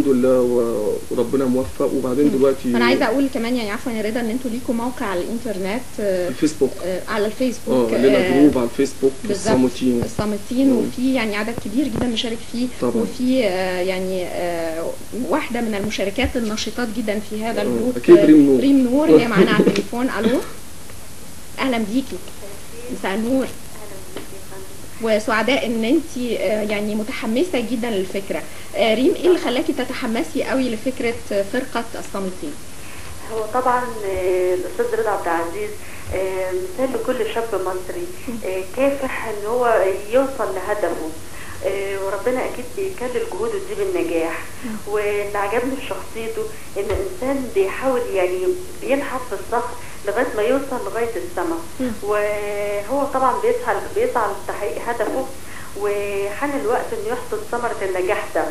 الحمد لله وربنا موفق. وبعدين دلوقتي انا عايزه اقول كمان يعني عفوا يا رضا ان انتوا ليكوا موقع على الانترنت، الفيسبوك، على الفيسبوك، لنا جروب على الفيسبوك الصامتين وفي يعني عدد كبير جدا مشارك فيه طبعا. وفي يعني واحده من المشاركات النشيطات جدا في هذا الجروب اكيد ريم نور هي معانا على التليفون. الو، اهلا بيكي، مساء النور، وسعداء ان انت يعني متحمسه جدا للفكره. ريم، ايه اللي خلاكي تتحمسي قوي لفكره فرقه الصامتين؟ هو طبعا الاستاذ رضا عبد العزيز مثال لكل شاب مصري كافح ان هو يوصل لهدفه، وربنا اكيد بيكلل جهوده دي بالنجاح. واللي عجبني في شخصيته ان انسان بيحاول يعني بينحت في الصخر لغايه ما يوصل لغايه السماء، وهو طبعا بيسعى لتحقيق هدفه، وحان الوقت انه يحصد ثمره النجاح ده.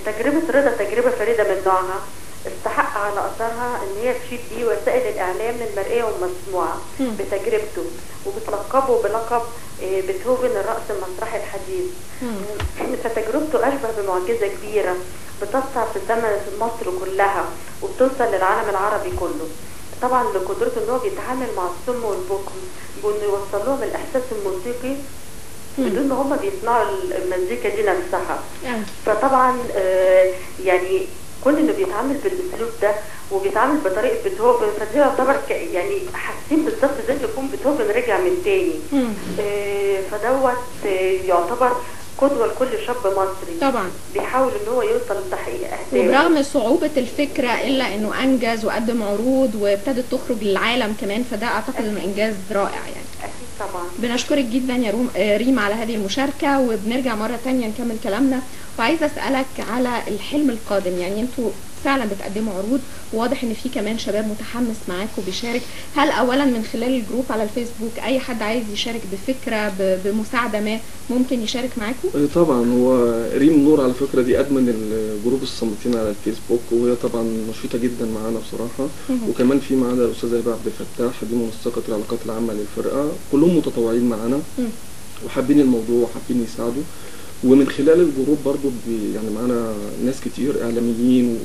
تجربه رضا تجربه فريده من نوعها، استحق على اثرها ان هي تفيد بيه وسائل الاعلام المرئيه والمسموعه بتجربته، وبتلقبه بلقب بيتهوفن الرقص المسرحي الحديث. فتجربته اشبه بمعجزه كبيره بتسطع في زمن مصر كلها وبتوصل للعالم العربي كله. طبعا لقدرته ان هو بيتعامل مع الصم والبكم بانه يوصل لهم الاحساس الموسيقي بدون ما هم بيصنعوا المزيكا دي نفسها. فطبعا يعني كل انه بيتعامل بالاسلوب ده وبيتعامل بطريقه بيتهوفن، فدي يعتبر يعني حاسين بالظبط زي ما يكون بيتهوفن رجع من تاني. فدوت يعتبر قدوه لكل شاب مصري طبعا بيحاول ان هو يوصل لتحقيق اهدافه، وبرغم صعوبه الفكره الا انه انجز وقدم عروض وابتدت تخرج للعالم كمان، فده اعتقد انه انجاز رائع يعني. اكيد طبعا. بنشكرك جدا يا ريم على هذه المشاركه، وبنرجع مره ثانيه نكمل كلامنا. وعايزه اسالك على الحلم القادم، يعني انتوا فعلا بتقدموا عروض، وواضح ان في كمان شباب متحمس معاكم بيشارك. هل اولا من خلال الجروب على الفيسبوك اي حد عايز يشارك بفكره بمساعده ما ممكن يشارك معاكم؟ طبعا. هو ريم نور على فكره دي ادمن الجروب الصامتين على الفيسبوك، وهي طبعا نشيطه جدا معانا بصراحه. وكمان في معانا الاستاذه هبه عبد الفتاح، دي منسقه العلاقات العامه للفرقه، كلهم متطوعين معانا وحابين الموضوع وحابين يساعدوا. ومن خلال الجروب برضو يعني معانا ناس كتير اعلاميين